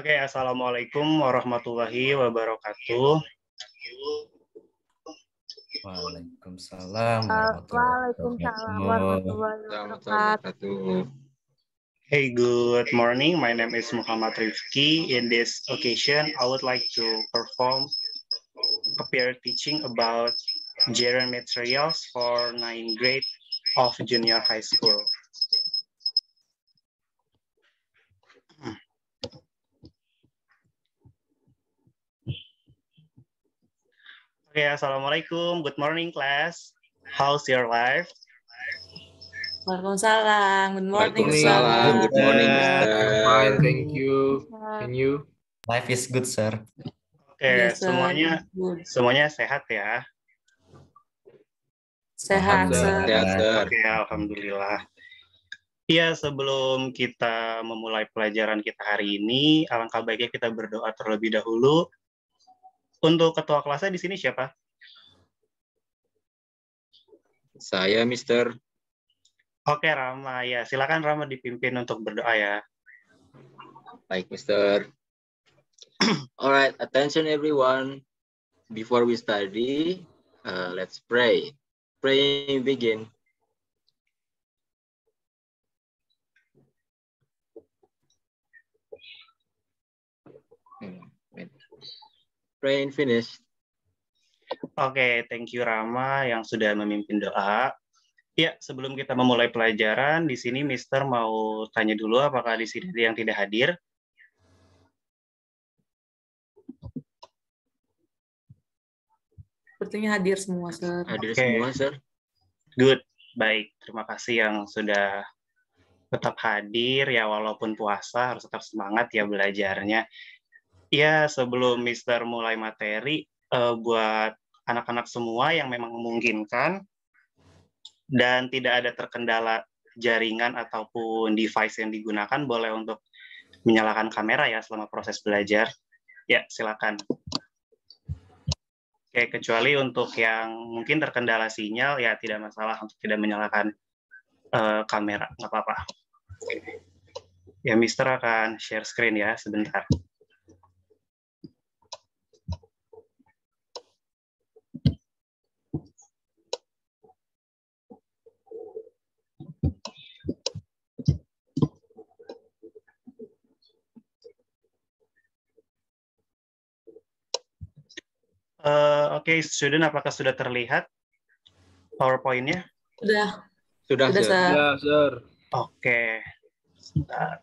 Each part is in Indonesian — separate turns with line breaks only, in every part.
Oke, Assalamualaikum warahmatullahi wabarakatuh.
Waalaikumsalam
Waalaikumsalam warahmatullahi wabarakatuh.
Hey, good morning. My name is Muhammad Rifki. In this occasion, I would like to perform a peer teaching about gerund materials for 9th grade of junior high school. Okay, Assalamualaikum. Good morning, class. How's your life?
Waalaikumsalam. Good morning.
Waalaikumsalam. Good morning, Mister.
Fine, thank you. And you?
Life is good, sir.
Oke,
Yes, sir.
semuanya sehat ya?
Sehat,
Alhamdulillah.
sir.
Sehat, Sir.
Oke, alhamdulillah. Iya, sebelum kita memulai pelajaran kita hari ini, alangkah baiknya kita berdoa terlebih dahulu. Untuk ketua kelasnya di sini siapa?
Saya, Mister.
Oke, Rama. Ya, silakan Rama dipimpin untuk berdoa ya.
Baik, Mister. Alright, attention everyone. Before we study, let's pray. Praying begin. Praying finish.
Oke, thank you Rama yang sudah memimpin doa. Ya, sebelum kita memulai pelajaran, di sini Mister mau tanya dulu apakah di sini ada yang tidak hadir?
Sepertinya hadir semua, sir.
Hadir
Oke.
semua, Sir.
Good, baik. Terima kasih yang sudah tetap hadir ya, walaupun puasa harus tetap semangat ya belajarnya. Ya, sebelum Mister mulai materi, buat anak-anak semua yang memang memungkinkan dan tidak ada terkendala jaringan ataupun device yang digunakan, boleh untuk menyalakan kamera ya selama proses belajar. Ya, silakan. Oke, kecuali untuk yang mungkin terkendala sinyal, ya tidak masalah untuk tidak menyalakan kamera, nggak apa-apa. Ya, Mister akan share screen ya, sebentar. Oke, student, apakah sudah terlihat PowerPoint-nya?
Sudah,
Sudah, Sir.
sir.
Ya, Sir.
Oke, sebentar.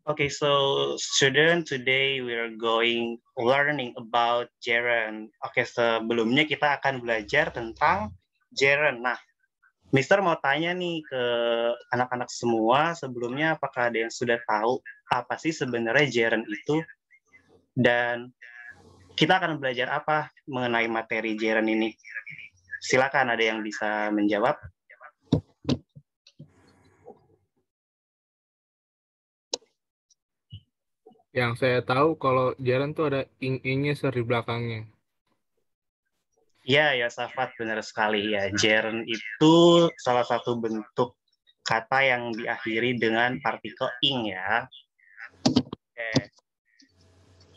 Okay, so student, today we are learning about gerund. Oke, sebelumnya kita akan belajar tentang gerund. Nah, Mister mau tanya nih ke anak-anak semua, sebelumnya apakah ada yang sudah tahu apa sih sebenarnya gerund itu? Dan kita akan belajar apa mengenai materi gerund ini? Silakan, ada yang bisa menjawab.
Yang saya tahu kalau gerund tuh ada ing-ingnya, Sir, di belakangnya.
Ya, Safat, benar sekali ya. Gerund itu salah satu bentuk kata yang diakhiri dengan partikel ing ya. Oke.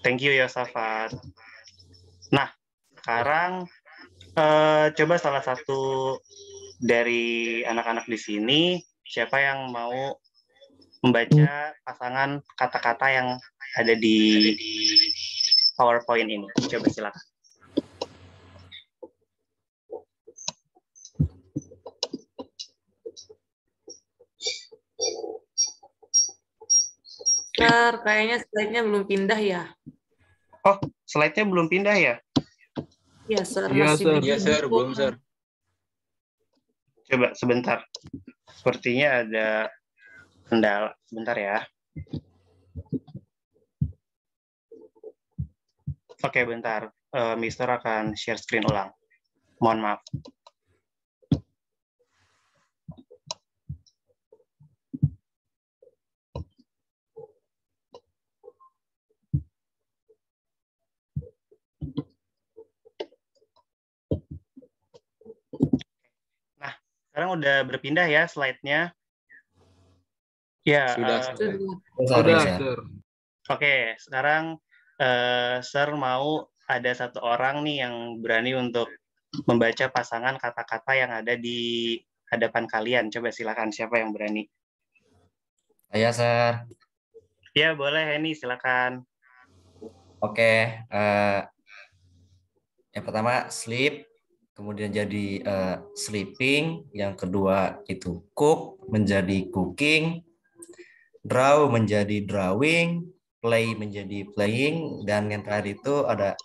Thank you ya, Safat. Nah, sekarang coba salah satu dari anak-anak di sini, siapa yang mau membaca pasangan kata-kata yang ada di PowerPoint ini? Coba silakan.
Sir, kayaknya slide-nya belum pindah ya?
Oh, slide-nya belum pindah ya?
Iya, sir.
Iya,
Masih
Sir.
di
Iya, Sir. Belum, Sir.
Coba sebentar. Sepertinya ada kendala. Sebentar ya. Oke, bentar. Mister akan share screen ulang. Mohon maaf. Sekarang udah berpindah ya slide-nya. Ya,
Sudah,
Sudah.
Udah,
Sir.
Sir.
oke. Sekarang Sir mau ada satu orang nih yang berani untuk membaca pasangan kata-kata yang ada di hadapan kalian. Coba silakan, siapa yang berani?
Saya, Sir.
Ya, boleh Henny, silakan.
Oke. Yang pertama sleep, kemudian jadi sleeping. Yang kedua itu cook menjadi cooking, draw menjadi drawing, play menjadi playing, dan yang terakhir itu ada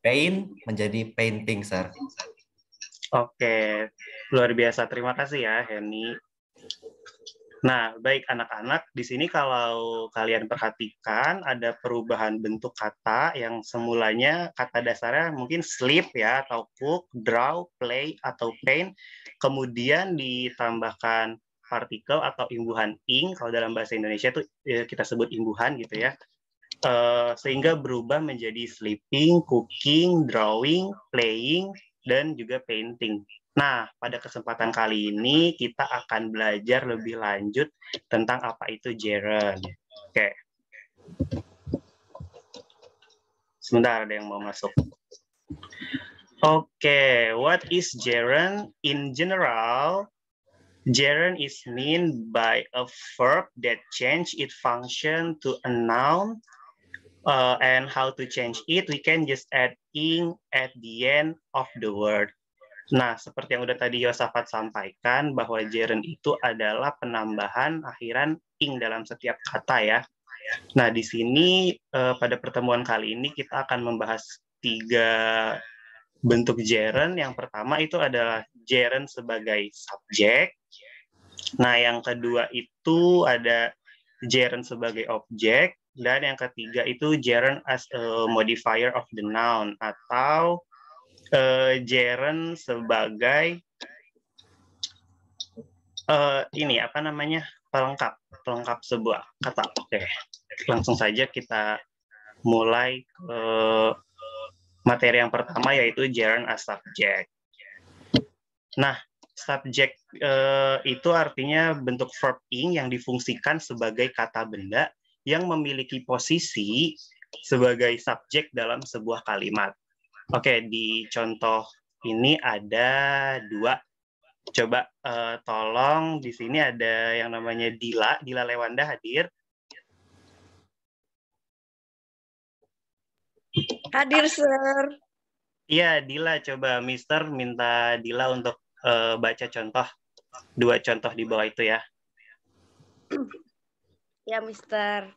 paint menjadi painting, Sir.
Oke, luar biasa. Terima kasih ya, Henny. Nah, baik anak-anak, di sini kalau kalian perhatikan ada perubahan bentuk kata yang semulanya kata dasarnya mungkin sleep ya, atau cook, draw, play, atau paint. Kemudian ditambahkan partikel atau imbuhan ing, kalau dalam bahasa Indonesia itu kita sebut imbuhan gitu ya. Sehingga berubah menjadi sleeping, cooking, drawing, playing, dan juga painting. Nah, pada kesempatan kali ini kita akan belajar lebih lanjut tentang apa itu gerund. Oke. Sebentar, ada yang mau masuk. Oke, what is gerund? In general, gerund is mean by a verb that change its function to a noun. And how to change it, we can just add ing at the end of the word. Nah, seperti yang udah tadi Yosafat sampaikan, bahwa gerund itu adalah penambahan akhiran ing dalam setiap kata ya. Nah, di sini pada pertemuan kali ini kita akan membahas 3 bentuk gerund. Yang pertama itu adalah gerund sebagai subjek. Nah, yang kedua itu ada gerund sebagai objek. Dan yang ketiga itu gerund as a modifier of the noun, atau gerund sebagai ini apa namanya, pelengkap sebuah kata. Oke, langsung saja kita mulai materi yang pertama, yaitu gerund as subject. Nah, subject itu artinya bentuk verb ing yang difungsikan sebagai kata benda yang memiliki posisi sebagai subjek dalam sebuah kalimat. Oke, di contoh ini ada 2. Coba tolong, di sini ada yang namanya Dila. Dila Lewanda hadir.
Hadir, Sir.
Iya, Dila. Coba Mister minta Dila untuk baca contoh. 2 contoh di bawah itu ya.
Ya, Mister.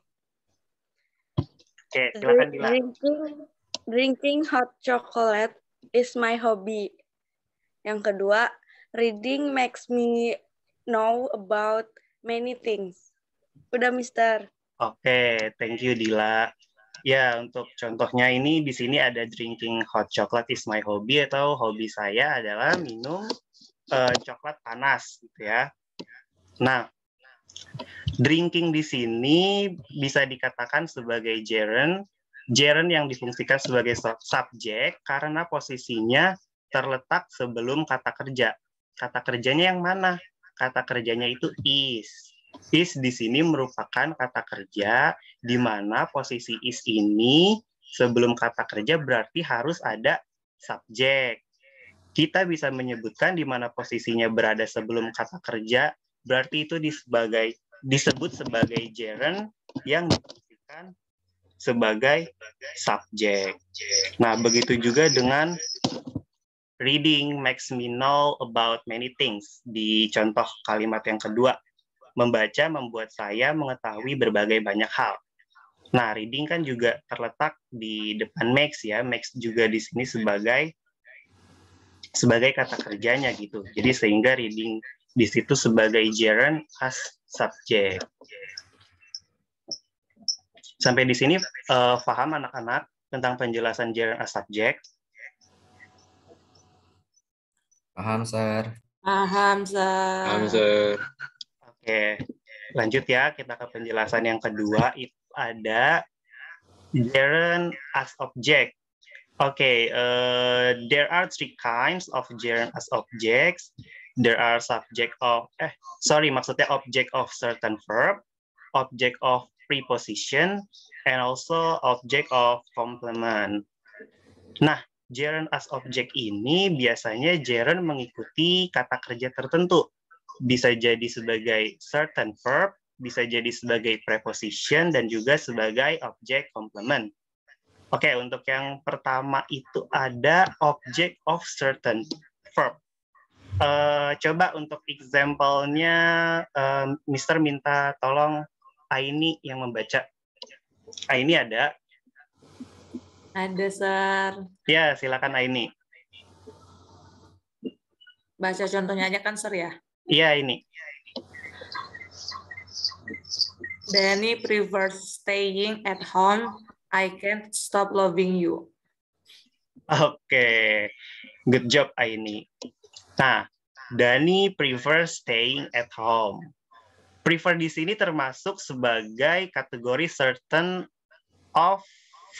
Oke, silakan Dila.
Drinking hot chocolate is my hobby. Yang kedua, reading makes me know about many things. Udah, Mister.
Oke, thank you Dila. Ya, untuk contohnya ini di sini ada drinking hot chocolate is my hobby, atau hobi saya adalah minum coklat panas gitu ya. Nah, drinking di sini bisa dikatakan sebagai gerund yang difungsikan sebagai subjek karena posisinya terletak sebelum kata kerja. Kata kerjanya yang mana? Kata kerjanya itu is. Is di sini merupakan kata kerja di mana posisi is ini sebelum kata kerja berarti harus ada subjek. Kita bisa menyebutkan di mana posisinya berada sebelum kata kerja, berarti itu disebut sebagai gerund yang difungsikan sebagai subjek. Nah, begitu juga dengan reading makes me know about many things. Di contoh kalimat yang kedua, membaca membuat saya mengetahui berbagai banyak hal. Nah, reading kan juga terletak di depan makes ya. Makes juga di sini sebagai kata kerjanya gitu. Jadi sehingga reading di situ sebagai gerund as subject. Sampai di sini paham anak-anak tentang penjelasan gerund as subject?
Paham, Sir.
Paham,
Paham,
Sir.
Sir.
Oke, lanjut ya, kita ke penjelasan yang kedua. Itu ada gerund as object. Oke, there are 3 kinds of gerund as objects. there are maksudnya object of certain verb, object of preposition, and also object of complement. Nah, gerund as object ini biasanya gerund mengikuti kata kerja tertentu. Bisa jadi sebagai certain verb, bisa jadi sebagai preposition, dan juga sebagai object complement. Oke, untuk yang pertama itu ada object of certain verb. Coba untuk example-nya, Mr. minta tolong Aini yang membaca. Aini ada?
Ada, Sir.
Ya, silakan Aini.
Baca contohnya aja kan, Sir, ya?
Iya, ini.
Danny prefers staying at home. I can't stop loving you.
Oke, good job Aini. Nah, Danny prefers staying at home. Prefer di sini termasuk sebagai kategori certain of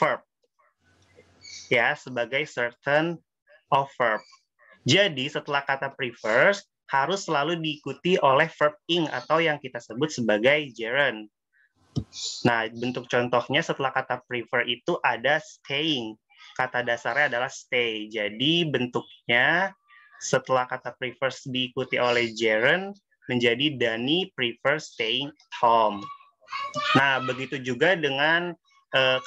verb. Ya, sebagai certain of verb. Jadi setelah kata prefers harus selalu diikuti oleh verb ing atau yang kita sebut sebagai gerund. Nah, bentuk contohnya setelah kata prefer itu ada staying. Kata dasarnya adalah stay. Jadi bentuknya setelah kata prefers diikuti oleh gerund menjadi Danny prefers staying at home. Nah, begitu juga dengan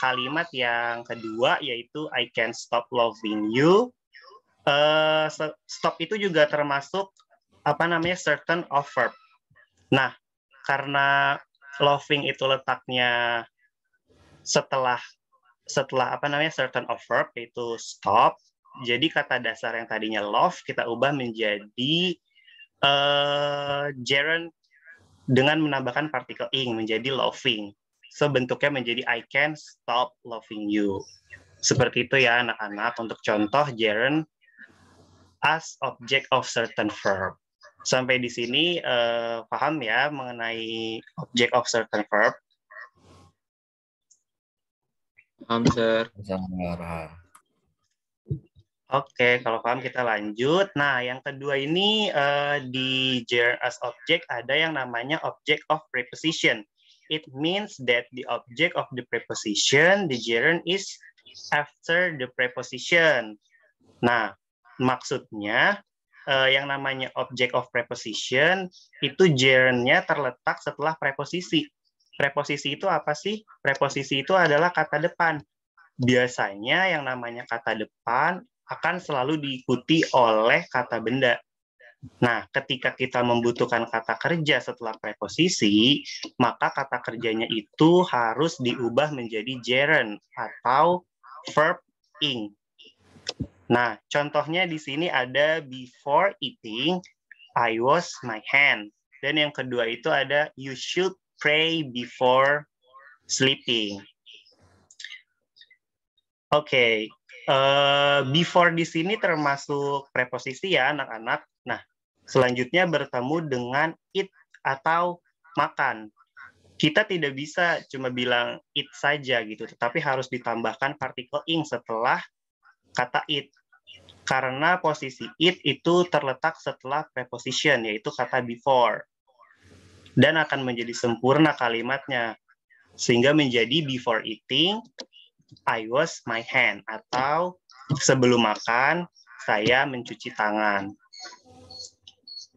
kalimat yang kedua yaitu I can't stop loving you. Stop itu juga termasuk certain of verb. Nah, karena loving itu letaknya setelah certain of verb yaitu stop. Jadi kata dasar yang tadinya love kita ubah menjadi gerund dengan menambahkan partikel ing menjadi loving. So bentuknya menjadi I can't stop loving you. Seperti itu ya anak-anak untuk contoh gerund as object of certain verb. Sampai di sini paham ya mengenai object of certain verb?
Paham, Sir.
Oke, kalau paham kita lanjut. Nah, yang kedua ini di gerund as object ada yang namanya object of preposition. It means that the object of the preposition, the gerund is after the preposition. Nah, maksudnya yang namanya object of preposition itu gerundnya terletak setelah preposisi. Preposisi itu apa sih? Preposisi itu adalah kata depan. Biasanya yang namanya kata depan akan selalu diikuti oleh kata benda. Nah, ketika kita membutuhkan kata kerja setelah preposisi, maka kata kerjanya itu harus diubah menjadi gerund atau verb ing. Nah, contohnya di sini ada before eating, I wash my hand. Dan yang kedua itu ada you should pray before sleeping. Oke, before di sini termasuk preposisi ya anak-anak. Nah, selanjutnya bertemu dengan eat atau makan. Kita tidak bisa cuma bilang eat saja gitu, tetapi harus ditambahkan partikel ing setelah kata eat. Karena posisi it itu terletak setelah preposition, yaitu kata before. Dan akan menjadi sempurna kalimatnya. Sehingga menjadi before eating, I wash my hand. Atau sebelum makan, saya mencuci tangan.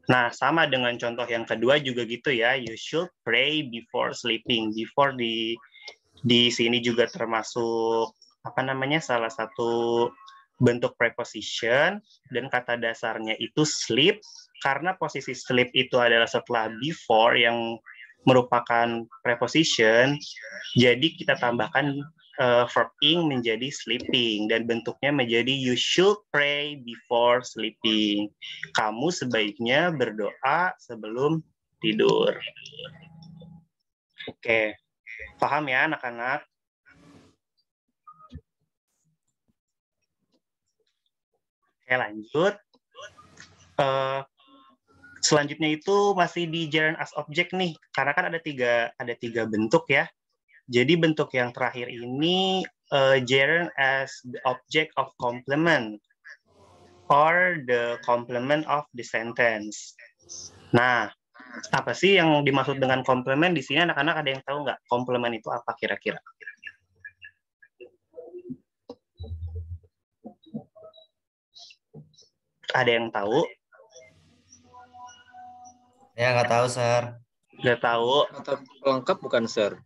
Nah, sama dengan contoh yang kedua juga gitu ya. You should pray before sleeping. Before di sini juga termasuk salah satu bentuk preposition dan kata dasarnya itu sleep karena posisi sleep itu adalah setelah before yang merupakan preposition. Jadi kita tambahkan verb ing menjadi sleeping dan bentuknya menjadi you should pray before sleeping. Kamu sebaiknya berdoa sebelum tidur. Oke. Paham ya anak-anak? Oke, lanjut. Selanjutnya itu masih di gerund as object nih, karena kan ada tiga bentuk ya. Jadi bentuk yang terakhir ini gerund as the object of complement. or the complement of the sentence. Nah, apa sih yang dimaksud dengan komplement di sini? Anak-anak ada yang tahu nggak komplement itu apa kira-kira? Ada yang tahu?
Ya nggak tahu, Sir.
Nggak tahu?
Kata pelengkap bukan, Sir?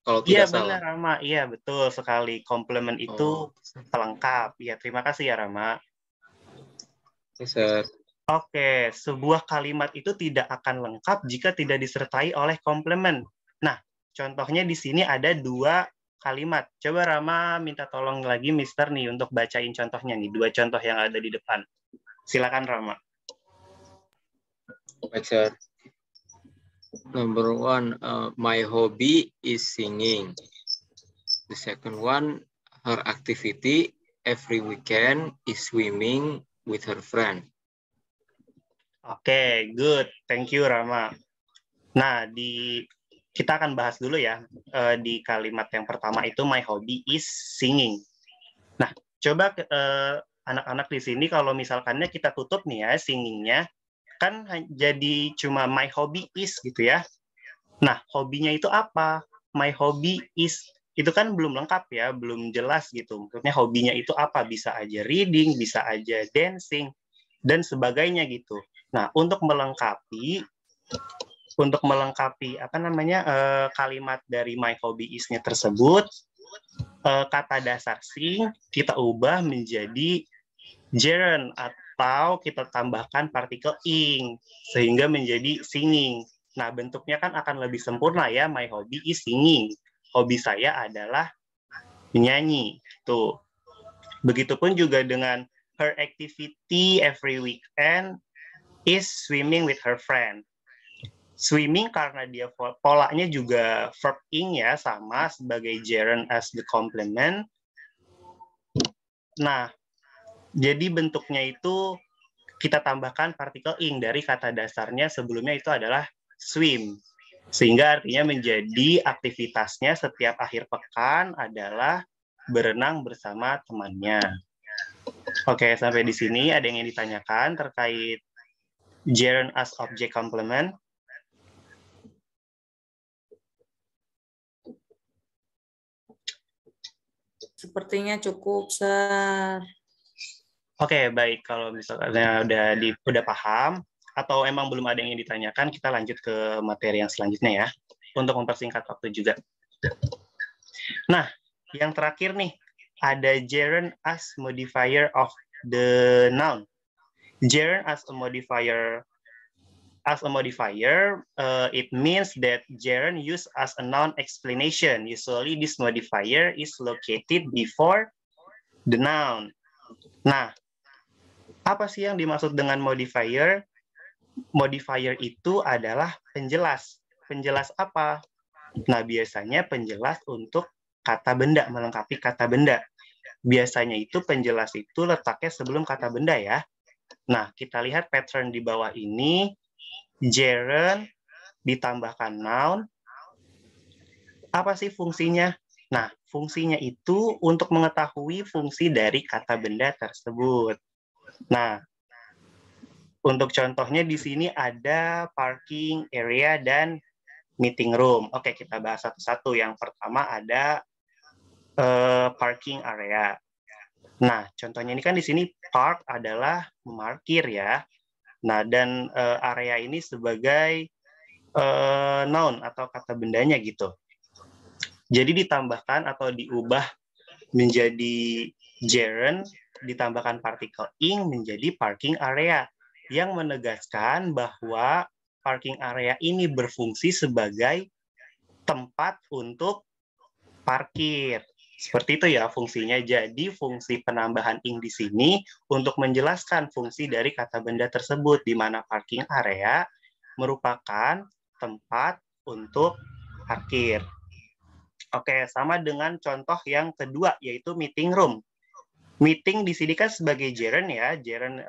Kalau
Iya
tidak salah.
benar, Rama. Iya betul sekali. Komplement itu pelengkap. Ya terima kasih ya, Rama.
Oke, Sir.
Oke, sebuah kalimat itu tidak akan lengkap jika tidak disertai oleh komplement. Nah, contohnya di sini ada 2 kalimat. Coba Rama minta tolong lagi Mister nih untuk bacain contohnya nih, 2 contoh yang ada di depan. Silakan Rama.
Baik, Sir. Number 1, my hobby is singing. The second one, her activity every weekend is swimming with her friend.
Oke, good. Thank you, Rama. Nah, kita akan bahas dulu ya di kalimat yang pertama itu my hobby is singing. Nah, coba anak-anak di sini kalau misalkannya kita tutup nih ya singingnya, kan jadi cuma my hobby is gitu ya. Nah, hobinya itu apa? My hobby is, itu kan belum lengkap ya, belum jelas gitu. Maksudnya hobinya itu apa? Bisa aja reading, bisa aja dancing, dan sebagainya gitu. Nah, untuk melengkapi apa namanya kalimat dari my hobby is-nya tersebut, kata dasar sing kita ubah menjadi gerund atau kita tambahkan partikel ing sehingga menjadi singing. Nah, bentuknya kan akan lebih sempurna ya, my hobby is singing. Hobi saya adalah menyanyi. Tuh. Begitupun juga dengan her activity every weekend is swimming with her friend. Swimming karena dia polanya juga verb ing ya, sama sebagai gerund as the complement. Nah, jadi bentuknya itu kita tambahkan partikel ing dari kata dasarnya sebelumnya itu adalah swim. Sehingga artinya menjadi aktivitasnya setiap akhir pekan adalah berenang bersama temannya. Oke, sampai di sini ada yang ingin ditanyakan terkait gerund as object complement?
Sepertinya cukup, Sir.
Oke, baik. Kalau misalnya udah paham atau emang belum ada yang ingin ditanyakan, kita lanjut ke materi yang selanjutnya ya, untuk mempersingkat waktu juga. Nah, yang terakhir nih, ada gerund as modifier of the noun. Gerund as a modifier, it means that gerund used as a noun explanation. Usually, this modifier is located before the noun. Nah, apa sih yang dimaksud dengan modifier? Modifier itu adalah penjelas. Penjelas apa? Nah, biasanya penjelas untuk kata benda, melengkapi kata benda. Biasanya itu penjelas itu letaknya sebelum kata benda ya. Nah, kita lihat pattern di bawah ini. Gerund ditambahkan noun. Apa sih fungsinya? Nah, fungsinya itu untuk mengetahui fungsi dari kata benda tersebut. Nah, untuk contohnya di sini ada parking area dan meeting room. Oke, kita bahas satu-satu. Yang pertama ada parking area. Nah, contohnya ini kan di sini park adalah memarkir ya. Nah, dan area ini sebagai noun atau kata bendanya gitu. Jadi ditambahkan atau diubah menjadi gerund, ditambahkan partikel ing menjadi parking area, yang menegaskan bahwa parking area ini berfungsi sebagai tempat untuk parkir. Seperti itu ya fungsinya. Jadi fungsi penambahan ing di sini untuk menjelaskan fungsi dari kata benda tersebut, di mana parking area merupakan tempat untuk parkir. Oke, sama dengan contoh yang kedua, yaitu meeting room. Meeting di sini kan sebagai gerund ya, gerund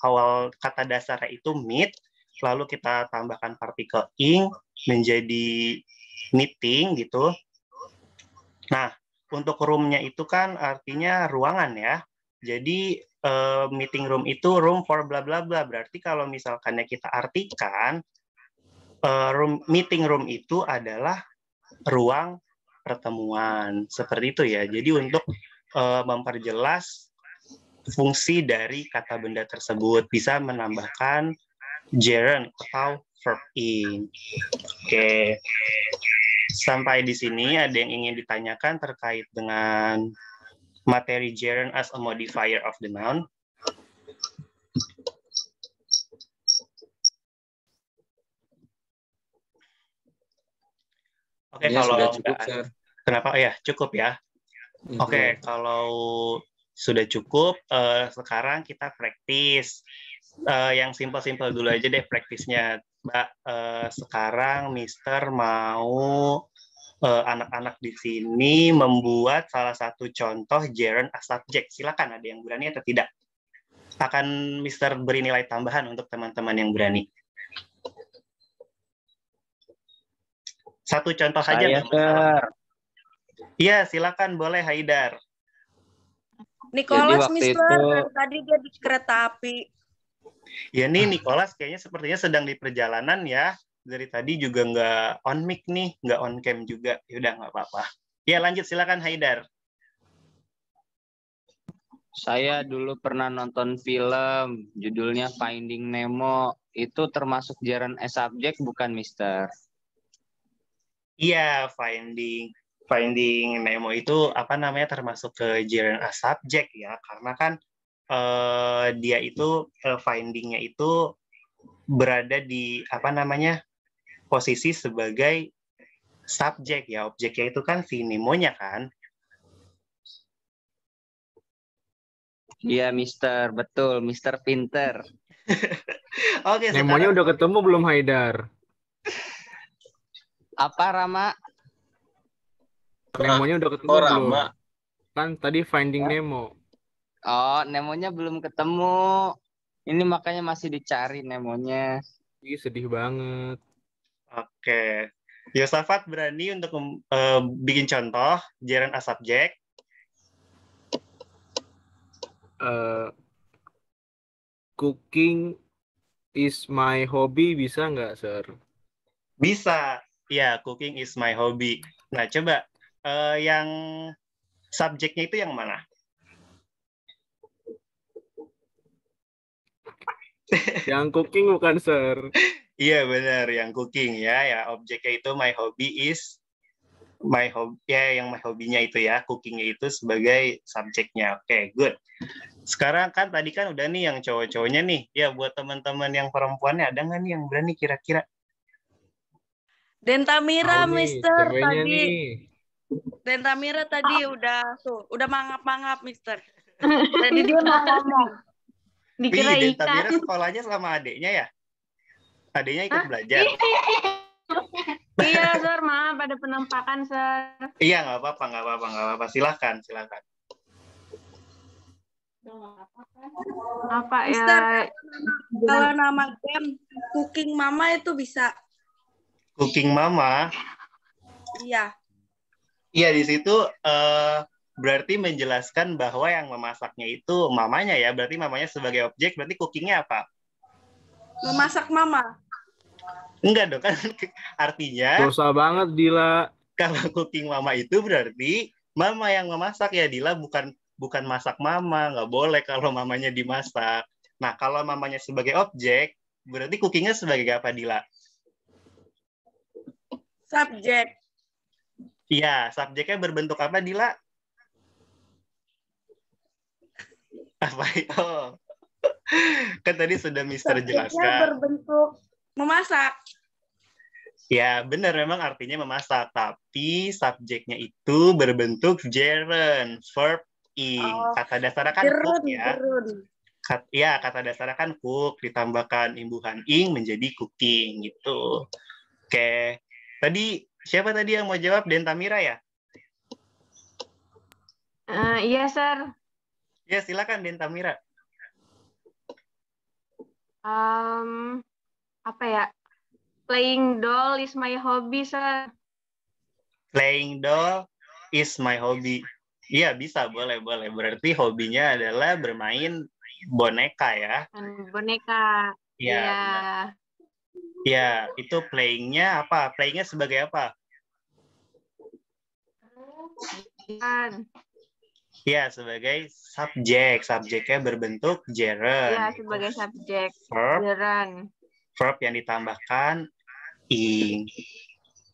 awal kata dasarnya itu meet, lalu kita tambahkan partikel ing menjadi meeting gitu. Nah, untuk room-nya itu kan artinya ruangan ya. Jadi meeting room itu room for bla bla bla. Berarti kalau misalkannya kita artikan meeting room itu adalah ruang pertemuan. Seperti itu ya. Jadi untuk memperjelas fungsi dari kata benda tersebut bisa menambahkan gerund atau verb in. Oke. Sampai di sini ada yang ingin ditanyakan terkait dengan materi gerund as a modifier of the noun? Oke,
Ya,
kalau
sudah cukup,
enggak,
Sir.
kenapa? Ya, cukup ya. Oke, kalau sudah cukup, sekarang kita praktis. Yang simpel-simpel dulu aja deh praktisnya, Mbak. Sekarang Mister mau anak-anak di sini membuat salah satu contoh gerund as subject. Silakan, ada yang berani atau tidak? Akan Mister beri nilai tambahan untuk teman-teman yang berani. Satu contoh saja, nggak masalah. Iya, silakan, boleh Haidar.
Nicholas,
waktu
Mister,
itu-
tadi dia di kereta api.
Ya nih, Nicholas kayaknya sepertinya sedang di perjalanan ya. Dari tadi juga nggak on mic nih, nggak on cam juga. Yaudah, nggak apa-apa. Ya, lanjut, silakan Haidar.
Saya dulu pernah nonton film, judulnya Finding Nemo. Itu termasuk gerund as subject bukan, Mister?
Iya, Finding Nemo itu apa namanya termasuk ke gerund as subject ya, karena kan dia itu findingnya itu berada di apa namanya posisi sebagai subjek ya, objeknya itu kan si Nemonya kan.
Iya, Mister. Betul, Mister pinter.
Oke,
Nemonya
sekarang
udah ketemu belum, Haidar?
Apa, Rama?
Nemonya udah ketemu
Oh,
belum?
Rama.
Kan tadi Finding Nemo.
Oh, Nemonya belum ketemu. Ini makanya masih dicari Nemonya.
Ih, sedih banget.
Oke. Yosafat berani untuk bikin contoh gerund as subject.
Cooking is my hobby, bisa nggak, Sir?
Bisa. Ya, cooking is my hobby. Nah, coba yang subjeknya itu yang mana?
Yang cooking bukan, Sir.
Iya benar, yang cooking ya, ya objeknya itu my hobby is my hobby ya, yang my hobinya itu ya, cookingnya itu sebagai subjeknya. Oke, good. Sekarang kan tadi kan udah nih yang cowok-cowoknya nih, ya buat teman-teman yang perempuannya ada nggak nih yang berani kira-kira?
Dentamira,
Tahu nih,
Mister,
ceweknya
tadi.
nih.
Dentamira tadi udah mangap-mangap, Mister. Tadi dia mau ngomong.
Dikira
Wih,
ikan.
Dentamira sekolahnya sama adiknya ya? Adiknya ikut belajar?
Iya, Sir, maaf ada penampakan, Sir.
Iya, nggak apa-apa. Silahkan.
Apa
Mister,
ya?
kalau nama game Cooking Mama itu bisa.
Cooking Mama.
Iya.
Iya, di situ berarti menjelaskan bahwa yang memasaknya itu mamanya ya. Berarti mamanya sebagai objek, berarti cookingnya apa?
Memasak Mama.
Enggak dong, kan artinya
Dosa banget, Dila.
kalau cooking mama itu berarti mama yang memasak ya, Dila, bukan masak mama. Nggak boleh kalau mamanya dimasak. Nah, kalau mamanya sebagai objek, berarti cookingnya sebagai apa, Dila?
Subjek.
Iya, subjeknya berbentuk apa, Dila? Apa? Oh. Kan tadi sudah Mister
Subjeknya
jelaskan.
berbentuk memasak.
Ya, benar, memang artinya memasak. Tapi subjeknya itu berbentuk gerund, verb ing.
Oh,
Kata dasarnya kan cook ya.
gerund.
Ya, kata dasarnya kan cook, ditambahkan imbuhan ing menjadi cooking gitu. Oke. Tadi siapa tadi yang mau jawab? Dentamira ya?
Iya, Sir.
Ya, silakan Dentamira.
Apa ya? Playing doll is my hobby, Sir.
Playing doll is my hobby. Iya, bisa, boleh. Berarti hobinya adalah bermain boneka ya.
Boneka.
Iya.
Iya.
Ya, itu playing-nya apa? Playing-nya sebagai apa?
Kan.
Ya, sebagai subjek. Subjeknya berbentuk gerund.
Iya, sebagai subjek.
Verb,
Gerund.
verb yang ditambahkan ing.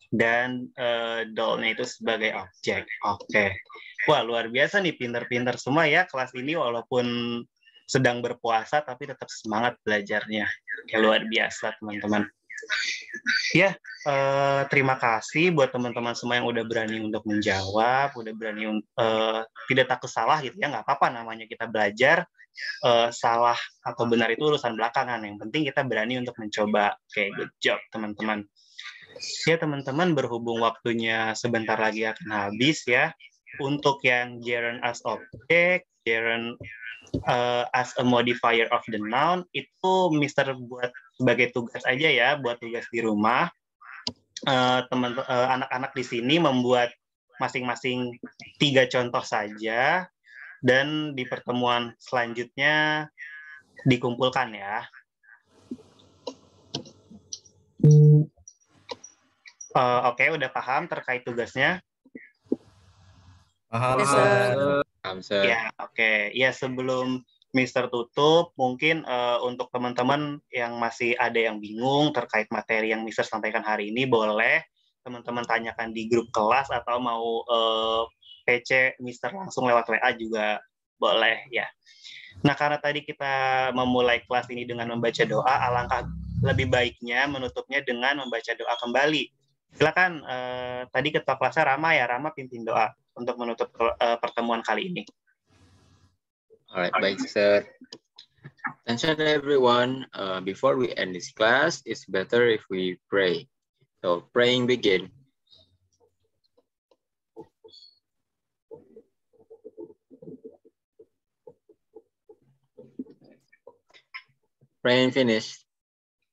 Dan doll-nya itu sebagai objek. Oke. Wah, luar biasa nih, pinter-pinter semua ya kelas ini, walaupun sedang berpuasa, tapi tetap semangat belajarnya. Ya, luar biasa, teman-teman. Ya, terima kasih buat teman-teman semua yang udah berani untuk menjawab, udah berani tidak takut salah gitu ya, nggak apa-apa, namanya kita belajar, salah atau benar itu urusan belakangan, yang penting kita berani untuk mencoba. Oke, good job teman-teman. Ya teman-teman, berhubung waktunya sebentar lagi akan habis ya, untuk yang gerund as object, gerund as a modifier of the noun, itu Mister buat sebagai tugas aja ya, buat tugas di rumah. Anak-anak di sini membuat masing-masing 3 contoh saja, dan di pertemuan selanjutnya dikumpulkan ya. Oke, udah paham terkait tugasnya?
Paham,
Yes,
Sir.
Paham, Sir.
Ya, oke. Ya, sebelum Mister tutup, mungkin untuk teman-teman yang masih ada yang bingung terkait materi yang Mister sampaikan hari ini, boleh teman-teman tanyakan di grup kelas atau mau PC Mister langsung lewat WA juga boleh ya. Nah, karena tadi kita memulai kelas ini dengan membaca doa, alangkah lebih baiknya menutupnya dengan membaca doa kembali. Silakan, tadi ketua kelasnya Rama ya, Rama pimpin doa untuk menutup pertemuan kali ini.
Alright, baik, Sir. Attention everyone, before we end this class, it's better if we pray. So, praying begin. Praying finish.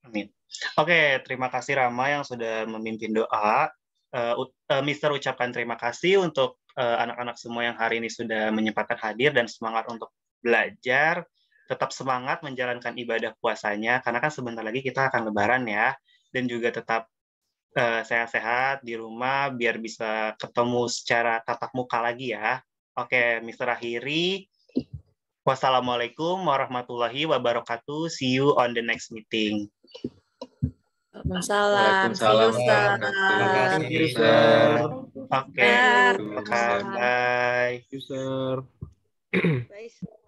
Amin. Oke, terima kasih Rama yang sudah memimpin doa. Mister ucapkan terima kasih untuk anak-anak semua yang hari ini sudah menyempatkan hadir dan semangat untuk belajar. Tetap semangat menjalankan ibadah puasanya, karena kan sebentar lagi kita akan lebaran ya. Dan juga tetap sehat-sehat di rumah, biar bisa ketemu secara tatap muka lagi ya. Oke, Mister akhiri. Wassalamualaikum warahmatullahi wabarakatuh. See you on the next meeting.
Waalaikumsalam. See you,
Waalaikumsalam
Ustaz.
Terima kasih,
Sir.
Oke,
Bye.
bye.
User.
Bye.